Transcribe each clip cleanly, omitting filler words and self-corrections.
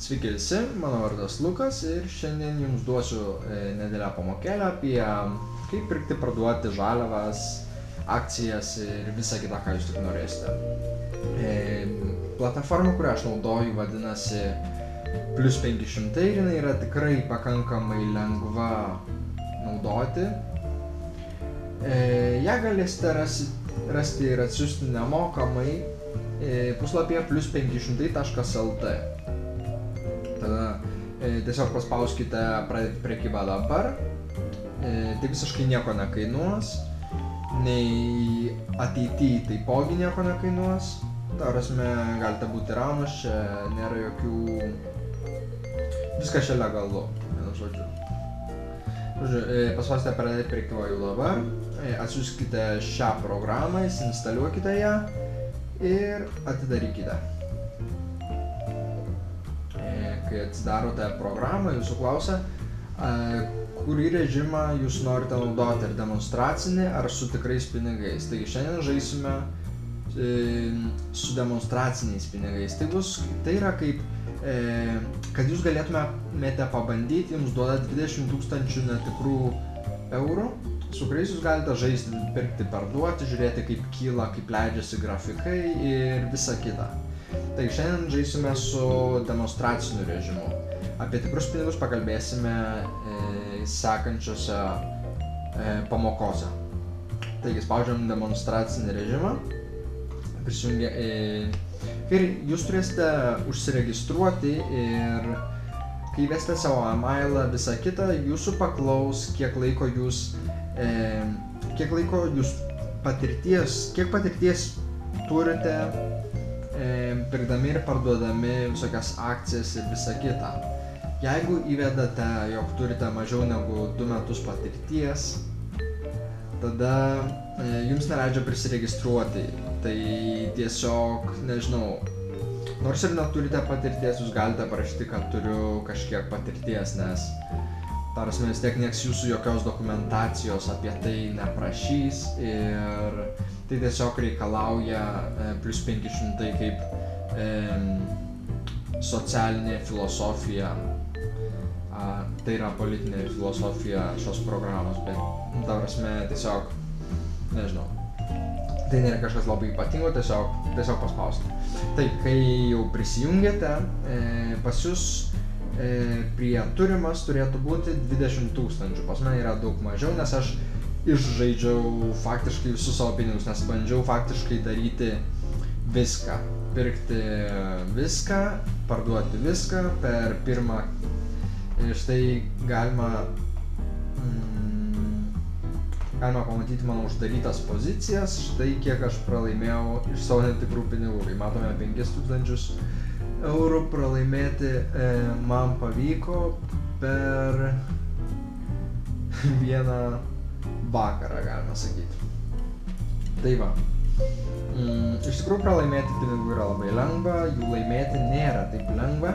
Sveiki visi, mano vardas Lukas ir šiandien jums duosiu nedidelę pamokėlę apie kaip pirkti, parduoti žaliavas, akcijas ir visą kitą, ką jūs tik norėsite. Platforma, kurią aš naudoju, vadinasi Plus 500 ir jinai yra tikrai pakankamai lengva naudoti. Ją galėsite rasti ir atsiųsti nemokamai puslapyje plus500.lt. Tada tiesiog paspauskite pradėti prekybą dabar. Tai visiškai nieko nekainuos, nei ateityje taipogi nieko nekainuos. Ta prasme, galite būti ramus, čia nėra jokių... Viskas čia legalu, vienu žodžiu. Paspauskite pradėti prekybą jau dabar, atsiųskite šią programą, įsinstaliuokite ją ir atidarykite. Kai atsidarote programą, jūsų klausia, kurį režimą jūs norite naudoti, ar demonstracinį, ar su tikrais pinigais. Taigi šiandien žaisime su demonstraciniais pinigais. Tai yra kaip, kad jūs galėtumėte pabandyti, jums duoda 20 000 netikrų eurų, su kuriais jūs galite žaisti, pirkti, parduoti, žiūrėti kaip kyla, kaip leidžiasi grafikai ir visa kita. Tai šiandien žaisime su demonstraciniu režimu. Apie tikrus pinigus pakalbėsime sekančiose pamokose. Taigi spaudžiam demonstracinį režimą. Ir jūs turėsite užsiregistruoti ir kai įvesite savo e-mailą, visą kitą, jūsų paklaus, kiek patirties turite pirkdami ir parduodami visokias akcijas ir visą kitą. Jeigu įvedate, jog turite mažiau negu 2 metus patirties, tada jums neleidžia prisiregistruoti. Tai tiesiog, nežinau, nors ir neturite patirties, jūs galite parašyti, kad turiu kažkiek patirties, nes tarsi vis tiek nieks jūsų jokios dokumentacijos apie tai neprašys ir tai tiesiog reikalauja plus 500 kaip socialinė filosofija, tai yra politinė filosofija šios programos, bet tarsi tiesiog, nežinau, tai nėra kažkas labai ypatingo, tiesiog paspausti. Taip, kai jau prisijungėte, pas jūs prie turimas turėtų būti 20 000, pas mane yra daug mažiau, nes aš išžaidžiau faktiškai visus savo pinigus, nes bandžiau faktiškai daryti viską, pirkti viską, parduoti viską per pirmą. Ir štai galima pamatyti mano uždarytas pozicijas, štai kiek aš pralaimėjau iš savo netikrų pinigų. Kai matome 5 000 eurų pralaimėti man pavyko per vieną vakarą, galima sakyti. Tai va. Iš tikrųjų pralaimėti pinigų yra labai lengva, jų laimėti nėra taip lengva,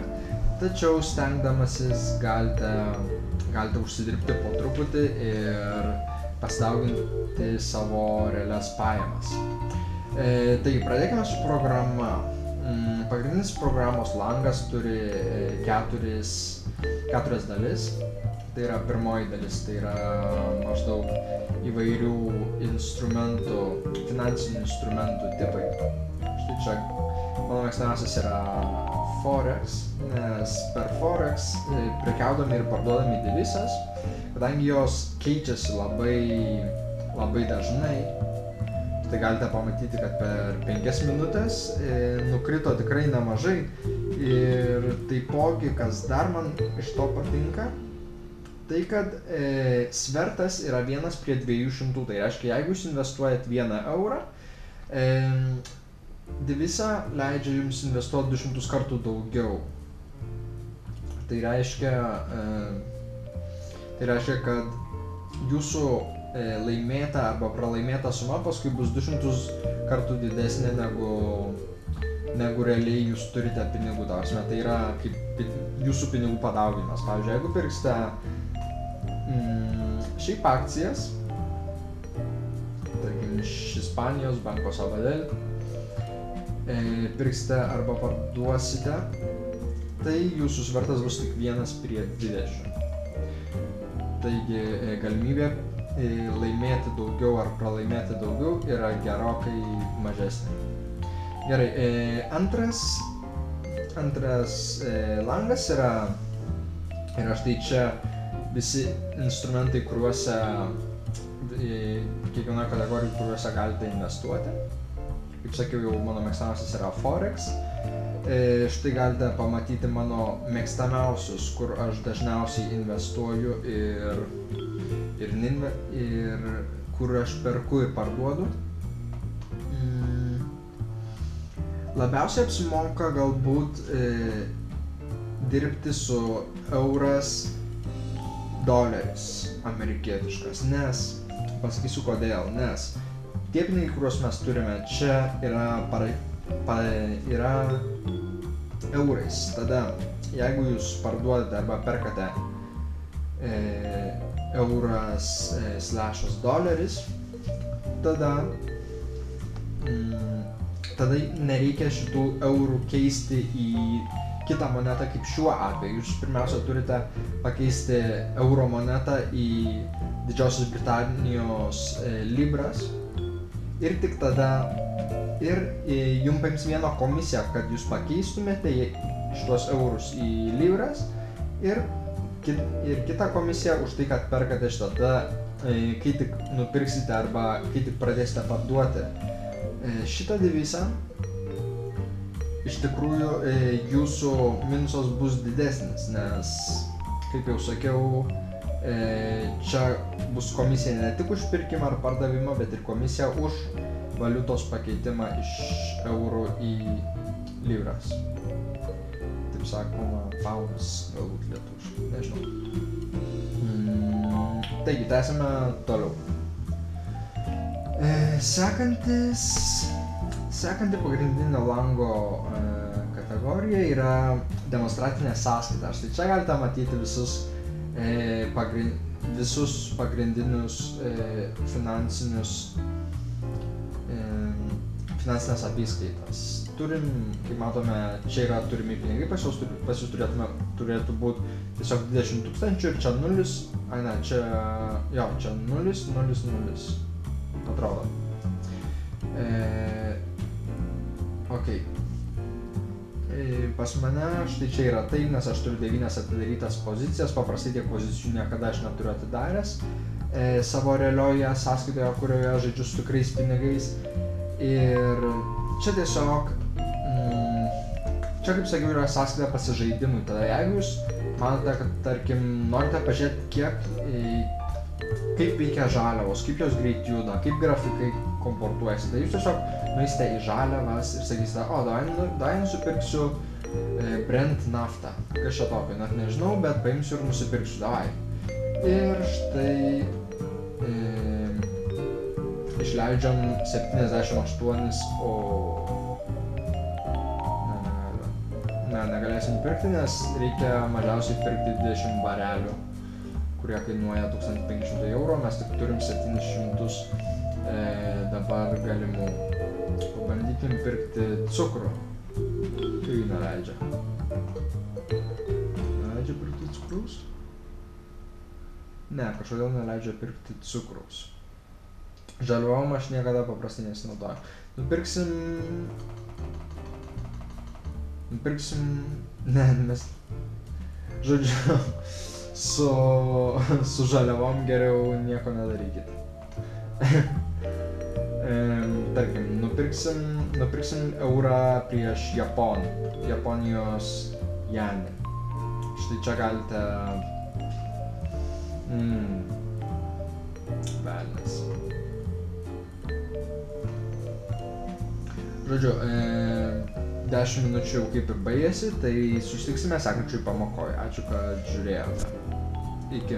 tačiau stengdamasis galite užsidirbti po truputį ir pasidauginti savo realias pajamas. Taigi, pradėkime su programa. Pagrindinis programos langas turi keturias dalis. Tai yra pirmoji dalis, tai yra maždaug įvairių instrumentų, finansinių instrumentų tipai. Štai čia mano mėgstamiausias yra Forex, nes per Forex prekiaudami ir parduodami devizas, kadangi jos keičiasi labai dažnai, tai galite pamatyti, kad per 5 minutės nukrito tikrai nemažai ir taipogi, kas dar man iš to patinka, tai kad svertas yra 1:200, tai reiškia, jeigu jūs investuojat 1 eurą, deviza leidžia jums investuoti 200 kartų daugiau. Tai reiškia, kad jūsų laimėta arba pralaimėta suma paskui bus 200 kartų didesnė negu realiai jūs turite pinigų. Tai yra kaip jūsų pinigų padauginimas. Pavyzdžiui, jeigu pirksite šiaip akcijas, tarkim iš Ispanijos Banko Sabadell, pirksite arba parduosite tai jūsų svertas bus tik 1 prie 20. Taigi galimybė laimėti daugiau ar pralaimėti daugiau yra gerokai mažesnė. Gerai, antras langas yra štai čia visi instrumentai, kuriuose kiekvienoje kategorijoje, kuriuose galite investuoti. Kaip sakiau, jau mano mėgstamiausias yra Forex. Štai galite pamatyti mano mėgstamiausius, kur aš dažniausiai investuoju ir kur aš perku ir parduodu. Labiausiai apsimoka galbūt dirbti su euras doleris amerikietiškas, nes pasakysiu kodėl, nes tie pinigai, kuriuos mes turime čia yra eurais. Tada jeigu jūs parduodate arba perkate euras / doleris, tada nereikia šitų eurų keisti į kitą monetą, kaip šiuo atveju. Jūs pirmiausia turite pakeisti euro monetą į Didžiosios Britanijos libras ir tik tada jums paims vieną komisiją, kad jūs pakeistumėte šitos eurus į libras ir kitą komisiją už tai, kad perkate šitą. Tada, kai tik nupirksite arba kai tik pradėsite parduoti šitą devizą, iš tikrųjų jūsų minusas bus didesnis, nes, kaip jau sakiau, čia bus komisija ne tik už pirkimą ar pardavimą, bet ir komisija už valiutos pakeitimą iš eurų į libras. Taip sakoma, pounds, galbūt lietuviškai, nežinau. Taigi, tęsime toliau. Sekanti pagrindinio lango kategorija yra demonstracinės sąskaitas. Tai čia galite matyti visus pagrindinius finansinės apskaitas. Kaip matome, čia yra turimi pinigai, pas jūs turėtų būti tiesiog 20 000 ir čia 0, čia 0, atrodo. Ok. Pas mane štai čia yra taip, nes aš turiu 9 atidarytas pozicijas, paprastai tiek pozicijų niekada aš neturiu atidaręs savo realioje sąskaitoje, kurioje žaidžiu su tikrais pinigais. Ir čia tiesiog, čia kaip sakiau, yra sąskaita pasižaidimui. Tada jeigu jūs manote, kad tarkim norite pažiūrėti, kaip veikia žaliavos, kaip jos greit juda, kaip grafikai komportuojasi, tai jūs tiesiog nueisite į žaliavas ir sakysite, davai nusipirksiu Brent naftą. Kas čia tokio, net nežinau, bet paimsiu ir nusipirksiu, davai. Ir štai išleidžiam 78, negalėsim pirkti, nes reikia mažiausiai pirkti 20 barelių, kurie kainuoja 1500 €, mes tik turim 700 dabar galimų. Pabandykim pirkti cukrų. Tai neleidžia. Neleidžia pirkti cukraus? Ne, kažkodėl neleidžia pirkti cukraus. Žaliavom aš niekada paprastai nesinaudoju. Žodžiu, su žaliavom geriau nieko nedarykit. Tarkim, nupirksim eurą prieš Japonijos jenį. Štai čia galite... Velnias. Žodžiu, 10 minučių jau kaip ir baigėsi, tai susitiksime sekančioj pamokoje. Ačiū, kad žiūrėjote. Iki.